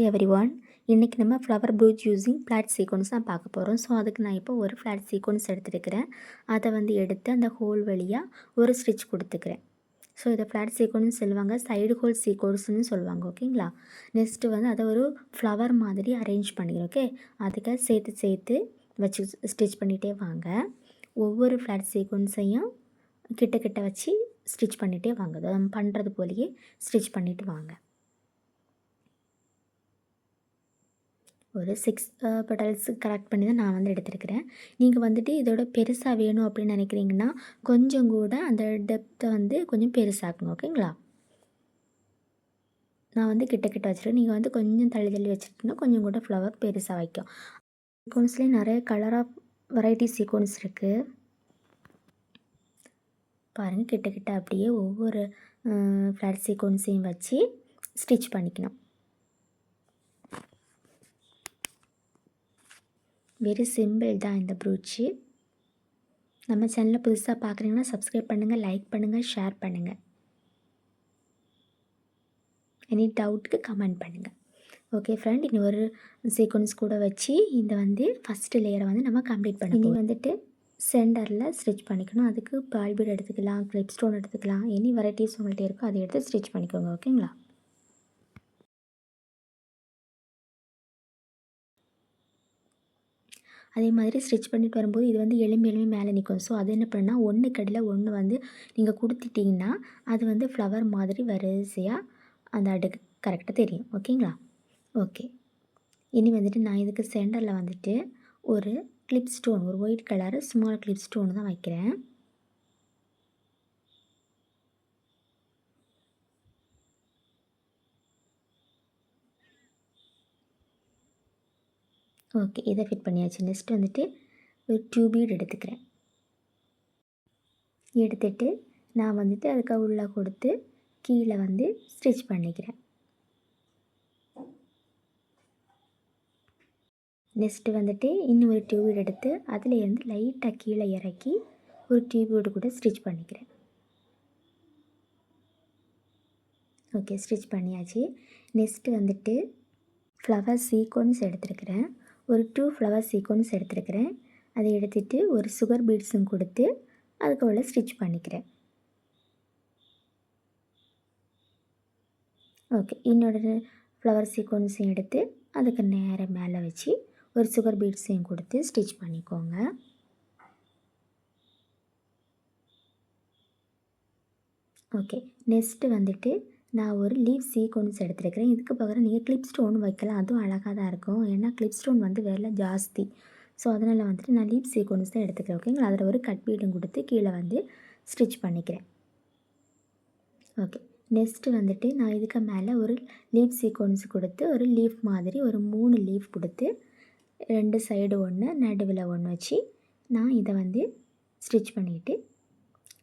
Everyone, இன்றைக்கி நம்ம flower brooch using flat sequence தான் பார்க்க போகிறோம். ஸோ அதுக்கு நான் இப்போ ஒரு ஃப்ளாட் சீக்வன்ஸ் எடுத்துருக்கிறேன். அதை எடுத்து அந்த ஹோல் வழியாக ஒரு ஸ்டிச் கொடுத்துக்கிறேன். ஸோ இதை ஃப்ளாட் சீக்வன்ஸ் சொல்லுவாங்க, சைடு ஹோல் சீக்வன்ஸ்னு சொல்லுவாங்க. ஓகேங்களா? நெக்ஸ்ட்டு அதை ஒரு ஃப்ளவர் மாதிரி அரேஞ்ச் பண்ணிக்கிறோம். ஓகே, அதுக்கு சேர்த்து வச்சு ஸ்டிச் பண்ணிகிட்டே வாங்க. ஒவ்வொரு ஃப்ளாட் சீக்வன்ஸையும் கிட்ட வச்சு ஸ்டிச் பண்ணிகிட்டே வாங்க. அதை நம்ம பண்ணுறது போலேயே ஸ்டிச் பண்ணிவிட்டு வாங்க. ஒரு 6 பெட்டல்ஸ் கரெக்ட் பண்ணி தான் நான் எடுத்துருக்கிறேன். நீங்கள் இதோட பெருசாக வேணும் அப்படின்னு நினைக்கிறீங்கன்னா கொஞ்சம் கூட அந்த டெப்த்தை கொஞ்சம் பெருசாக்கணும். ஓகேங்களா? நான் கிட்ட வச்சுருக்கேன். நீங்கள் கொஞ்சம் தள்ளி வச்சுட்டிங்கன்னா கொஞ்சம் கூட ஃப்ளவர் பெருசாக வைக்கும். சீக்வன்ஸ்லேயே நிறைய கலர் ஆஃப் வெரைட்டி சீக்வன்ஸ் இருக்குது. பாருங்கள், கிட்ட அப்படியே ஒவ்வொரு ஃப்ளாட் சீக்வன்ஸையும் வச்சு ஸ்டிச் பண்ணிக்கணும். வெரி சிம்பிள் தான் இந்த ப்ரூச்சு. நம்ம சேனலை புதுசாக பார்க்குறீங்கன்னா சப்ஸ்கிரைப் பண்ணுங்கள், லைக் பண்ணுங்கள், ஷேர் பண்ணுங்கள். எனி டவுட்டுக்கு கமெண்ட் பண்ணுங்கள். ஓகே ஃப்ரெண்ட், இனி ஒரு சீக்வன்ஸ் கூட வச்சு இந்த ஃபஸ்ட்டு லேயரை நம்ம கம்ப்ளீட் பண்ணணும். இனி சென்டரில் ஸ்டிச் பண்ணிக்கணும். அதுக்கு பால் பீட் எடுத்துக்கலாம், கிளிப் ஸ்டோன் எடுத்துக்கலாம், எனி வெரைட்டிஸ் உங்கள்கிட்ட இருக்கோ அதை எடுத்து ஸ்டிச் பண்ணிக்கோங்க. ஓகேங்களா? அதே மாதிரி ஸ்டிச் பண்ணிட்டு வரும்போது இது எலும்பி மேலே நிற்கும். ஸோ அது என்ன பண்ணால் ஒன்று கடையில் ஒன்று நீங்கள் கொடுத்துட்டிங்கன்னா அது ஃப்ளவர் மாதிரி வரிசையாக அந்த அடுக்கு கரெக்டாக தெரியும். ஓகேங்களா? ஓகே, இனி நான் இதுக்கு சென்டரில் ஒரு கிளிப் ஸ்டோன், ஒரு white colour small clip stone தான் வைக்கிறேன். ஓகே, இதை ஃபிட் பண்ணியாச்சு. நெக்ஸ்ட் ஒரு 2 பீட் எடுத்துக்கிறேன். எடுத்துகிட்டு நான் அதுக்கு உள்ளே கொடுத்து கீழே ஸ்டிச் பண்ணிக்கிறேன். நெக்ஸ்ட்டு இன்னும் ஒரு 2 பீட் எடுத்து அதுலேருந்து லைட்டாக கீழே இறக்கி ஒரு 2 பீடு கூட ஸ்டிச் பண்ணிக்கிறேன். ஓகே, ஸ்டிச் பண்ணியாச்சு. நெக்ஸ்ட்டு ஃப்ளவர் சீக்வன்ஸ் எடுத்துருக்கிறேன். ஒரு 2 ஃப்ளவர் சீக்வன்ஸ் எடுத்துருக்கிறேன். அதை எடுத்துகிட்டு ஒரு சுகர் பீட்ஸும் கொடுத்து அதுக்கு உள்ள ஸ்டிச் பண்ணிக்கிறேன். ஓகே, இன்னொரு ஃப்ளவர் சீக்வன்ஸையும் எடுத்து அதுக்கு நேராக மேலே வச்சு ஒரு சுகர் பீட்ஸையும் கொடுத்து ஸ்டிச் பண்ணிக்கோங்க. ஓகே, நெக்ஸ்ட்டு நான் ஒரு லீஃப் சீக்வன்ஸ் எடுத்துருக்கிறேன். இதுக்கு பகரம் நீங்கள் கிளிப் ஸ்டோன் வைக்கலாம், அதுவும் அழகாக தான் இருக்கும். ஏன்னா கிளிப் ஸ்டோன் விலை ஜாஸ்தி. ஸோ அதனால் நான் லீஃப் சீக்வன்ஸ் தான் எடுத்துக்கிறேன். ஓகேங்களா? அதில் ஒரு கட் பீடும் கொடுத்து கீழே ஸ்டிச் பண்ணிக்கிறேன். ஓகே, நெக்ஸ்ட்டு நான் இதுக்கு மேலே ஒரு லீஃப் சீக்வன்ஸ் கொடுத்து ஒரு லீஃப் மாதிரி ஒரு 3 லீஃப் கொடுத்து 2 சைடு ஒன்று நடுவில் ஒன்று வச்சு நான் இதை ஸ்டிச் பண்ணிவிட்டு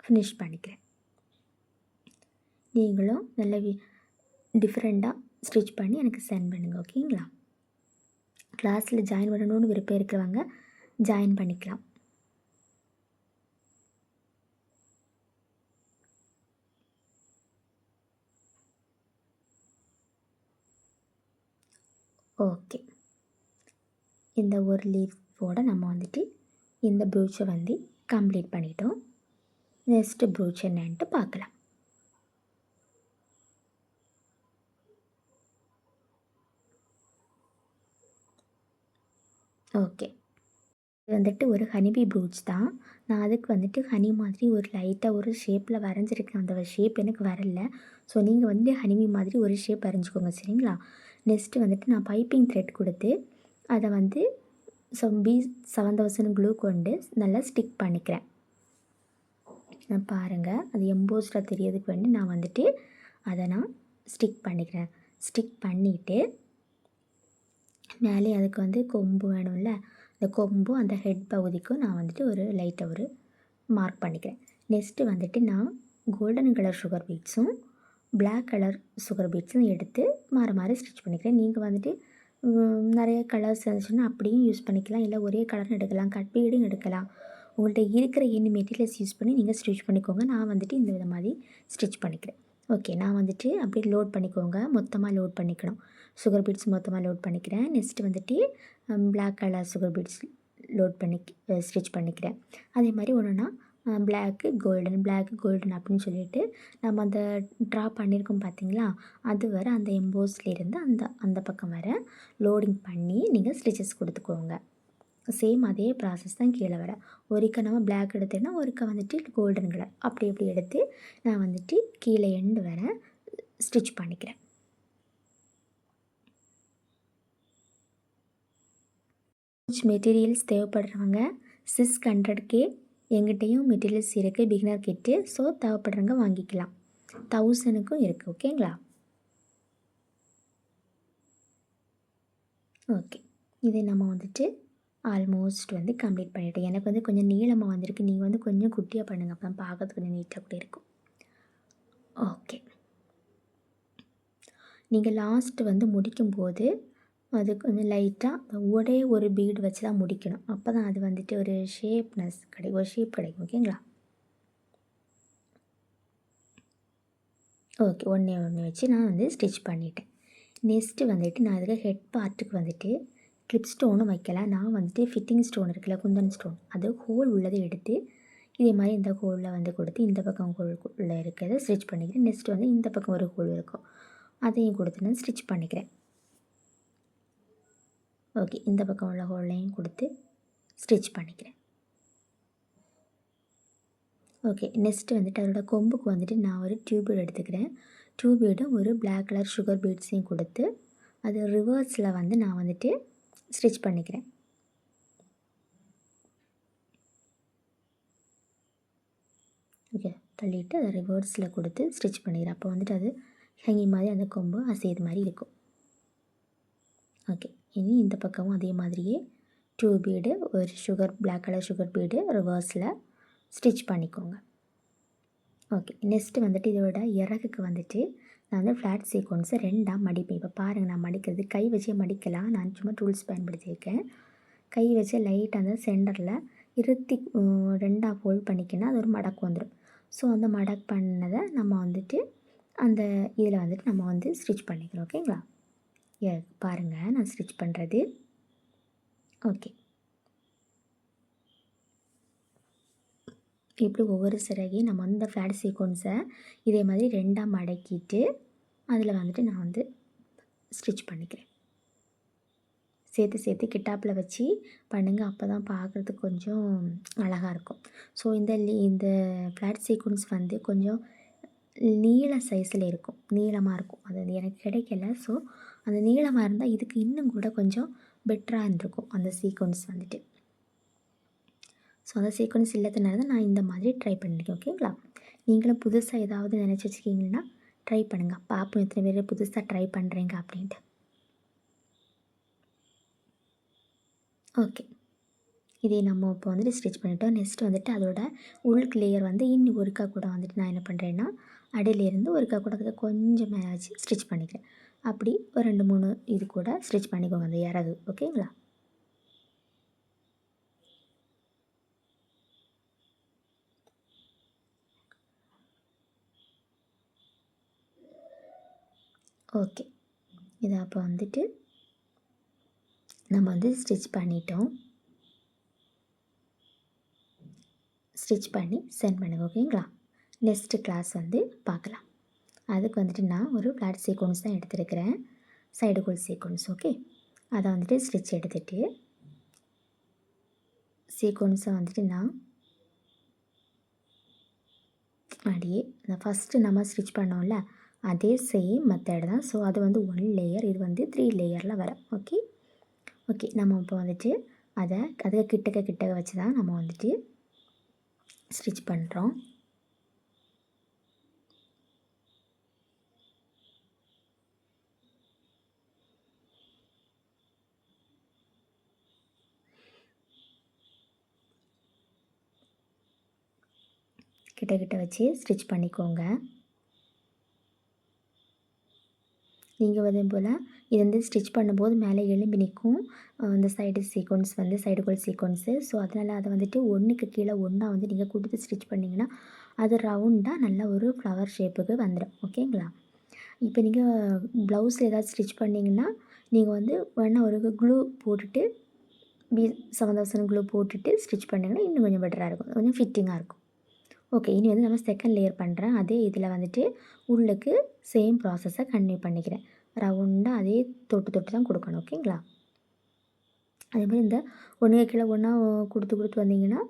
ஃபினிஷ் பண்ணிக்கிறேன். நீங்களும் நல்ல டிஃப்ரெண்ட்டாக ஸ்டிச் பண்ணி எனக்கு சென்ட் பண்ணுங்கள். ஓகேங்களா? கிளாஸில் ஜாயின் பண்ணணும்னு விருப்பம் இருக்கிறவங்க ஜாயின் பண்ணிக்கலாம். ஓகே, இந்த ஒரு லீஃபோடு நம்ம இந்த ப்ரூச்சை கம்ப்ளீட் பண்ணிட்டோம். நெக்ஸ்ட்டு ப்ரூச் என்னன்ட்டு பார்க்கலாம். ஓகே, இது ஒரு ஹனிபி ப்ரூச் தான். நான் அதுக்கு ஹனி மாதிரி ஒரு லைட்டாக ஒரு ஷேப்பில் வரைஞ்சிருக்கேன். அந்த ஷேப் எனக்கு வரல. ஸோ நீங்கள் ஹனிபி மாதிரி ஒரு ஷேப் வரைஞ்சிக்கோங்க. சரிங்களா? நெக்ஸ்ட்டு நான் பைப்பிங் த்ரெட் கொடுத்து அதை B7000 க்ளூ கொண்டு நல்லா ஸ்டிக் பண்ணிக்கிறேன். நான் பாருங்கள், அது எம்போஸ்டாக தெரியறதுக்கு வேண்டி நான் அதை ஸ்டிக் பண்ணிக்கிறேன். ஸ்டிக் பண்ணிவிட்டு மேலே அதுக்கு கொம்பு வேணும்ல, அந்த கொம்பும் அந்த ஹெட் பகுதிக்கும் நான் ஒரு லைட்டாக ஒரு மார்க் பண்ணிக்கிறேன். நெக்ஸ்ட்டு நான் கோல்டன் கலர் சுகர் பீட்ஸும் பிளாக் கலர் சுகர் பீட்ஸும் எடுத்து மாறி ஸ்டிச் பண்ணிக்கிறேன். நீங்கள் நிறைய கலர்ஸ் இருந்துச்சுன்னா அப்படியும் யூஸ் பண்ணிக்கலாம், இல்லை ஒரே கலர்னு எடுக்கலாம், கட் பீடும் எடுக்கலாம். உங்கள்கிட்ட இருக்கிற என்ன மெட்டீரியல்ஸ் யூஸ் பண்ணி நீங்கள் ஸ்டிச் பண்ணிக்கோங்க. நான் இந்த வித மாதிரி ஸ்டிச் பண்ணிக்கிறேன். ஓகே, நான் அப்படியே லோட் பண்ணிக்கோங்க, மொத்தமாக லோட் பண்ணிக்கணும். சுகர் பீட்ஸ் மொத்தமாக லோட் பண்ணிக்கிறேன். நெக்ஸ்ட்டு வந்துட்டு black colour sugar beads load பண்ணி ஸ்டிச் பண்ணிக்கிறேன். அதே மாதிரி ஒன்றுனா பிளாக்கு கோல்டன் அப்படின்னு சொல்லிட்டு நம்ம அந்த ட்ரா பண்ணியிருக்கோம் பார்த்தீங்களா, அது வர அந்த எம்போஸ்லேருந்து அந்த அந்த பக்கம் வர லோடிங் பண்ணி நீங்கள் ஸ்டிச்சஸ் கொடுத்துக்கோங்க. சேம் அதே ப்ராசஸ் தான் கீழே வர. ஒருக்க நம்ம பிளாக் எடுத்தேன்னா ஒருக்க வந்துட்டு கோல்டன் கலர் அப்படி எடுத்து நான் வந்துட்டு கீழே எண்டு வர ஸ்டிச் பண்ணிக்கிறேன். மெட்டீரியல்ஸ் தேவைப்படுறவங்க 600K எங்கிட்டையும் மெட்டீரியல்ஸ் இருக்குது, பிகினர் கிட்டு. ஸோ தேவைப்படுறவங்க வாங்கிக்கலாம். 1000க்கும் இருக்குது. ஓகேங்களா? ஓகே, இதை நம்ம வந்துட்டு ஆல்மோஸ்ட் வந்து கம்ப்ளீட் பண்ணிவிட்டேன். எனக்கு வந்து கொஞ்சம் நீளமாக வந்திருக்கு. நீங்கள் வந்து கொஞ்சம் குட்டியாக பண்ணுங்கள், அப்போ தான் பார்க்கறதுக்கு கொஞ்சம் நீட்டாக கூட இருக்கும். ஓகே, நீங்கள் லாஸ்ட்டு வந்து முடிக்கும்போது அது கொஞ்சம் லைட்டாக ஒரே ஒரு பீடு வச்சு தான் முடிக்கணும். அப்போ தான் அது வந்துட்டு ஒரு ஷேப்னஸ் கிடைக்கும், ஒரு ஷேப் கிடைக்கும். ஓகேங்களா? ஓகே, ஒன்று வச்சு நான் வந்து ஸ்டிச் பண்ணிட்டேன். நெக்ஸ்ட்டு வந்துட்டு நான் அதில் ஹெட் பார்ட்டுக்கு வந்துட்டு கிளிப் ஸ்டோனும் வைக்கலாம். நான் வந்துட்டு ஃபிட்டிங் ஸ்டோன் இருக்குல்ல, குந்தன் ஸ்டோன், அது ஹோல் உள்ளதை எடுத்து இதே மாதிரி இந்த ஹோலில் வந்து கொடுத்து இந்த பக்கம் ஹோல் உள்ளே இருக்கிறத ஸ்டிச் பண்ணிக்கிறேன். நெக்ஸ்ட்டு வந்து இந்த பக்கம் ஒரு ஹோல் இருக்கும், அதையும் கொடுத்து நான் ஸ்டிச் பண்ணிக்கிறேன். ஓகே, இந்த பக்கம் உள்ள ஹோல்லையும் கொடுத்து ஸ்டிச் பண்ணிக்கிறேன். ஓகே, நெக்ஸ்ட்டு வந்துட்டு அதோட கொம்புக்கு வந்துட்டு நான் ஒரு டியூபீட் எடுத்துக்கிறேன். டியூபீடும் ஒரு பிளாக் கலர் சுகர் பீட்ஸையும் கொடுத்து அது ரிவர்ஸில் வந்து நான் வந்துட்டு ஸ்டிச் பண்ணிக்கிறேன். ஓகே, தள்ளிவிட்டு அதை ரிவர்ஸில் கொடுத்து ஸ்டிச் பண்ணிக்கிறேன். அப்போ வந்துட்டு அது ஹேங்கிங் மாதிரி அந்த கொம்பு அசைது மாதிரி இருக்கும். ஓகே, இனி இந்த பக்கமும் அதே மாதிரியே டியூபீடு ஒரு பிளாக் கலர் சுகர் பீடு ரிவர்ஸில் ஸ்டிச் பண்ணிக்கோங்க. ஓகே, நெக்ஸ்ட்டு வந்துட்டு இதோட இறகுக்கு வந்துட்டு நான் வந்து ஃப்ளாட் சீக்வன்ஸை 2ஆக மடிப்பேன். இப்போ பாருங்கள், நான் மடிக்கிறது கை வச்சே மடிக்கலாம். நான் சும்மா டூல்ஸ் பயன்படுத்தியிருக்கேன். கை வச்சு லைட்டாக அந்த சென்டரில் இருத்தி 2ஆக ஃபோல்ட் பண்ணிக்கினா அது ஒரு மடக்கு வந்துடும். ஸோ அந்த மடக்கு பண்ணதை நம்ம வந்துட்டு அந்த இதில் வந்துட்டு நம்ம வந்து ஸ்டிச் பண்ணிக்கிறோம். ஓகேங்களா? பாருங்கள் நான் ஸ்டிச் பண்ணுறது. ஓகே, இப்படி ஒவ்வொரு சிறகையும் நம்ம அந்த ஃப்ளாட் சீக்வன்ஸை இதே மாதிரி 2ஆக மடக்கிட்டு அதில் வந்துட்டு நான் வந்து ஸ்டிச் பண்ணிக்கிறேன். சேர்த்து கிட்டாப்பில் வச்சு பண்ணுங்கள், அப்போ தான் பார்க்குறதுக்கு கொஞ்சம் அழகாக இருக்கும். ஸோ இந்த ஃப்ளாட் சீக்வன்ஸ் வந்து கொஞ்சம் நீள சைஸில் இருக்கும், நீளமாக இருக்கும். அது எனக்கு கிடைக்கல. ஸோ அந்த நீளமாக இருந்தால் இதுக்கு இன்னும் கூட கொஞ்சம் பெட்டராக இருந்திருக்கும் அந்த சீக்வன்ஸ் வந்துட்டு. ஸோ அந்த சீக்வன்ஸ் இல்லாதனால தான் நான் இந்த மாதிரி ட்ரை பண்ணியிருக்கேன். ஓகேங்களா? நீங்களும் புதுசாக ஏதாவது நினச்சி வச்சுக்கிங்கன்னா ட்ரை பண்ணுங்கள். பார்ப்போம் எத்தனை பேர் புதுசாக ட்ரை பண்ணுறீங்க அப்படின்ட்டு. ஓகே, இதே நம்ம இப்போ வந்துட்டு ஸ்டிச் பண்ணிட்டோம். நெக்ஸ்ட் வந்துட்டு அதோட உள்க்கு லேயர் வந்து இன்னும் ஒருக்கா கூட வந்துட்டு நான் என்ன பண்ணுறேன்னா அடியிலேருந்து ஒருக்கா கூட அதுக்கு கொஞ்சம் மேலே வச்சு ஸ்டிச் பண்ணிக்கிறேன். அப்படி ஒரு 2-3 இது கூட ஸ்டிச் பண்ணிக்கோங்க அந்த இறகு. ஓகேங்களா? ஓகே, இதை அப்போ வந்துட்டு நம்ம வந்து ஸ்டிச் பண்ணிட்டோம். ஸ்டிச் பண்ணி சென்ட் பண்ணுங்க. ஓகேங்களா? நெக்ஸ்ட்டு கிளாஸ் வந்து பார்க்கலாம். அதுக்கு வந்துட்டு நான் ஒரு ஃப்ளாட் சீக்வன்ஸ் தான் எடுத்துருக்கிறேன், சைடு கோல் சீக்வன்ஸ். ஓகே, அதை வந்துட்டு ஸ்டிச் எடுத்துகிட்டு சீக்வன்ஸை வந்துட்டு நான் அப்படியே அந்த ஃபஸ்ட்டு நம்ம ஸ்டிச் பண்ணோம்ல அதே சேம் மெத்தட் தான். ஸோ அது வந்து 1 லேயர், இது வந்து 3 லேயரில் வரும். ஓகே, நம்ம இப்போ வந்துட்டு அதை கிட்டக்க வச்சு தான் நம்ம வந்துட்டு ஸ்டிச் பண்ணுறோம். கிட்ட வச்சு ஸ்டிச் பண்ணிக்கோங்க. நீங்கள் அதே போல் இது வந்து ஸ்டிச் பண்ணும்போது மேலே எலும்பி நிற்கும் இந்த சைடு சீக்வன்ஸ் வந்து சைடு கோல் சீக்வன்ஸு. ஸோ அதனால் அதை வந்துட்டு ஒன்றுக்கு கீழே ஒன்றா வந்து நீங்கள் கொடுத்து ஸ்டிச் பண்ணிங்கன்னா அது ரவுண்டாக நல்ல ஒரு ஃப்ளவர் ஷேப்புக்கு வந்துடும். ஓகேங்களா? இப்போ நீங்கள் ப்ளவுஸில் ஏதாவது ஸ்டிச் பண்ணிங்கன்னா நீங்கள் வந்து வேணால் ஒரு க்ளூ போட்டுட்டு B7000 க்ளூ போட்டுட்டு ஸ்டிச் பண்ணிங்கன்னா இன்னும் கொஞ்சம் பெட்டராக இருக்கும், கொஞ்சம் ஃபிட்டிங்காக இருக்கும். ஓகே, இனி வந்து நம்ம செகண்ட் லேயர் பண்ணுறேன். அதே இதில் வந்துட்டு உள்ளுக்கு சேம் ப்ராசஸை கன்டினியூ பண்ணிக்கிறேன். ரவுண்டாக அதே தொட்டு தொட்டு தான் கொடுக்கணும். ஓகேங்களா? அதேமாதிரி இந்த ஒன்று கீழே ஒன்றா கொடுத்து வந்தீங்கன்னா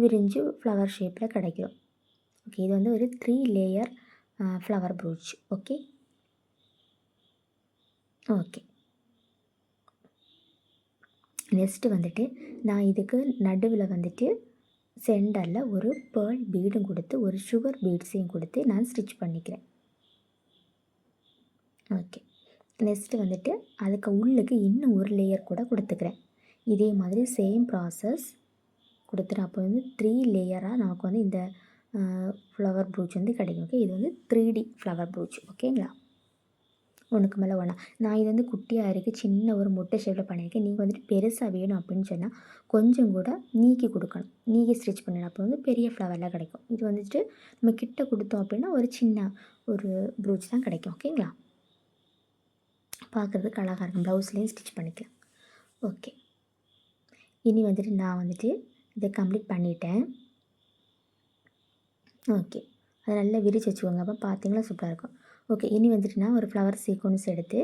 விரிஞ்சு ஃப்ளவர் ஷேப்பில் கிடைக்கும். ஓகே, இது வந்து ஒரு 3 layer flower brooch. Okay okay next வந்துட்டு நான் இதுக்கு நடுவில் வந்துட்டு சென்டரில் ஒரு பேர்ல் பீடும் கொடுத்து ஒரு சுகர் பீட்ஸையும் கொடுத்து நான் ஸ்டிச் பண்ணிக்கிறேன். ஓகே, நெக்ஸ்ட்டு வந்துட்டு அதுக்கு உள்ளுக்கு இன்னும் ஒரு லேயர் கூட கொடுத்துக்கிறேன். இதே மாதிரி சேம் ப்ராசஸ் கொடுத்துட்டு அப்போ வந்து 3 லேயராக நமக்கு வந்து இந்த ஃப்ளவர் ப்ரூச் வந்து கிடைக்கும். ஓகே, இது வந்து 3D ஃப்ளவர் ப்ரூச். ஓகேங்களா? ஒன்றுக்கு மேலே ஒன்றா நான் இது வந்து குட்டியாக இருக்குது, சின்ன ஒரு முட்டை ஷேப்பில் பண்ணியிருக்கேன். நீங்கள் வந்துட்டு பெருசாக வேணும் அப்படின்னு சொன்னால் கொஞ்சம் கூட நீக்கி கொடுக்கணும், நீக்கி ஸ்டிச் பண்ணணும். அப்போ வந்து பெரிய ஃப்ளவரில் கிடைக்கும். இது வந்துட்டு நம்ம கிட்ட கொடுத்தோம் அப்படின்னா ஒரு சின்ன ஒரு ப்ரூச் தான் கிடைக்கும். ஓகேங்களா? பார்க்குறதுக்கு அழகாக இருக்கும். ப்ளவுஸ்லேயும் ஸ்டிச் பண்ணிக்கலாம். ஓகே, இனி வந்துட்டு நான் வந்துட்டு இதை கம்ப்ளீட் பண்ணிட்டேன். ஓகே, அதை நல்லா விரிச்சு வச்சுக்கோங்க, அப்போ பார்த்தீங்கன்னா சூப்பராக இருக்கும். ஓகே, இனி வந்துட்டு நான் ஒரு ஃப்ளவர் சீக்வன்ஸ் எடுத்து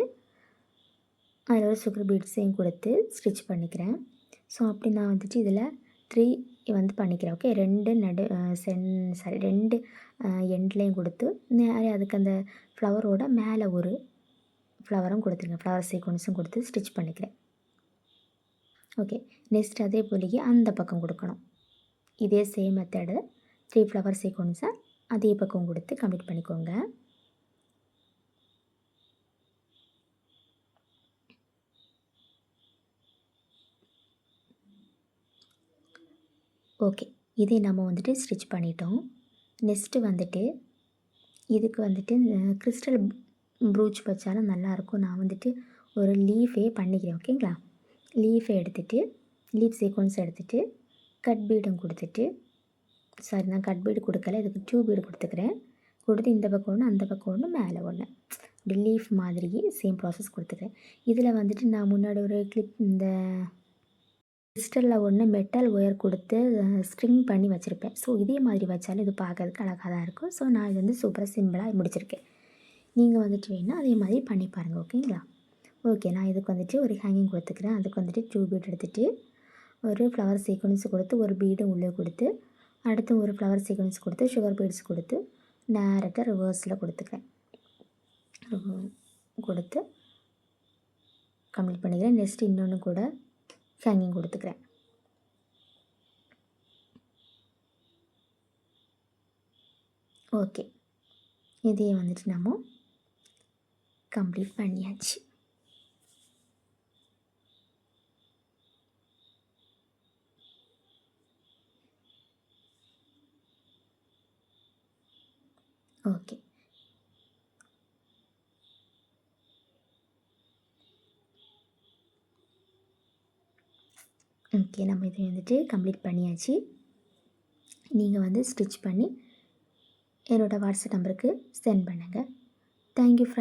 அதில் ஒரு சுகர் பீட்ஸையும் கொடுத்து ஸ்டிச் பண்ணிக்கிறேன். ஸோ அப்படி நான் வந்துட்டு இதில் 3 வந்து பண்ணிக்கிறேன். ஓகே, 2 2 எண்ட்லேயும் கொடுத்து அதுக்கு அந்த ஃப்ளவரோட மேலே ஒரு ஃப்ளவரும் கொடுத்துருங்க, ஃப்ளவர் சீக்வன்ஸும் கொடுத்து ஸ்டிச் பண்ணிக்கிறேன். ஓகே, நெக்ஸ்ட் அதே போலியே அந்த பக்கம் கொடுக்கணும். இதே சேம் மெத்தடு 3 ஃப்ளவர் சீக்வன்ஸை அதே பக்கம் கொடுத்து கம்ப்ளீட் பண்ணிக்கோங்க. ஓகே, இதை நம்ம வந்துட்டு ஸ்டிச் பண்ணிட்டோம். நெக்ஸ்ட்டு வந்துட்டு இதுக்கு வந்துட்டு கிறிஸ்டல் ப்ரூச் வச்சாலும் நல்லாயிருக்கும். நான் வந்துட்டு ஒரு லீஃபே பண்ணிக்கிறேன். ஓகேங்களா? லீஃபை எடுத்துகிட்டு லீஃப் சீக்வன்ஸ் எடுத்துகிட்டு கட் பீடும் கொடுத்துட்டு, சாரி நான் கட் பீடு கொடுக்கல, இதுக்கு 2 பீடு கொடுத்துக்கிறேன். கொடுத்து இந்த பக்கம் ஒன்று அந்த பக்கம் ஒன்று மேலே ஒன்று அப்படி லீஃப் மாதிரியே சேம் ப்ராசஸ் கொடுத்துக்கிறேன். இதில் வந்துட்டு நான் முன்னாடி ஒரு கிளிப் இந்த கிறிஸ்டலில் ஒன்று மெட்டல் ஒயர் கொடுத்து ஸ்ட்ரிங் பண்ணி வச்சுருப்பேன். ஸோ இதே மாதிரி வச்சாலும் இது பார்க்கறதுக்கு அழகாக தான் இருக்கும். ஸோ நான் இது வந்து சூப்பராக சிம்பிளாக முடிச்சிருக்கேன். நீங்கள் வந்துட்டு வேணால் அதே மாதிரி பண்ணி பாருங்கள். ஓகேங்களா? ஓகே, நான் இதுக்கு வந்துட்டு ஒரு ஹேங்கிங் கொடுத்துக்கிறேன். அதுக்கு வந்துட்டு 2 பீட் எடுத்துகிட்டு ஒரு ஃப்ளவர் சீக்வன்ஸ் கொடுத்து ஒரு பீடும் உள்ளே கொடுத்து அடுத்து ஒரு ஃப்ளவர் சீக்வன்ஸ் கொடுத்து சுகர் பீட்ஸ் கொடுத்து டேரெக்டாக ரிவர்ஸில் கொடுத்துக்கிறேன். கொடுத்து கம்ப்ளீட் பண்ணிக்கிறேன். நெக்ஸ்ட் இன்னொன்று கூட ஹேங்கிங் கொடுத்துக்கிறேன். ஓகே, இதையே வந்துட்டு நம்ம கம்ப்ளீட் பண்ணியாச்சு. ஓகே, ஓகே நம்ம இதை வந்துட்டு கம்ப்ளீட் பண்ணியாச்சு. நீங்கள் வந்து ஸ்டிச் பண்ணி என்னோடய வாட்ஸ்அப் நம்பருக்கு சென்ட் பண்ணுங்கள். Thank you friends.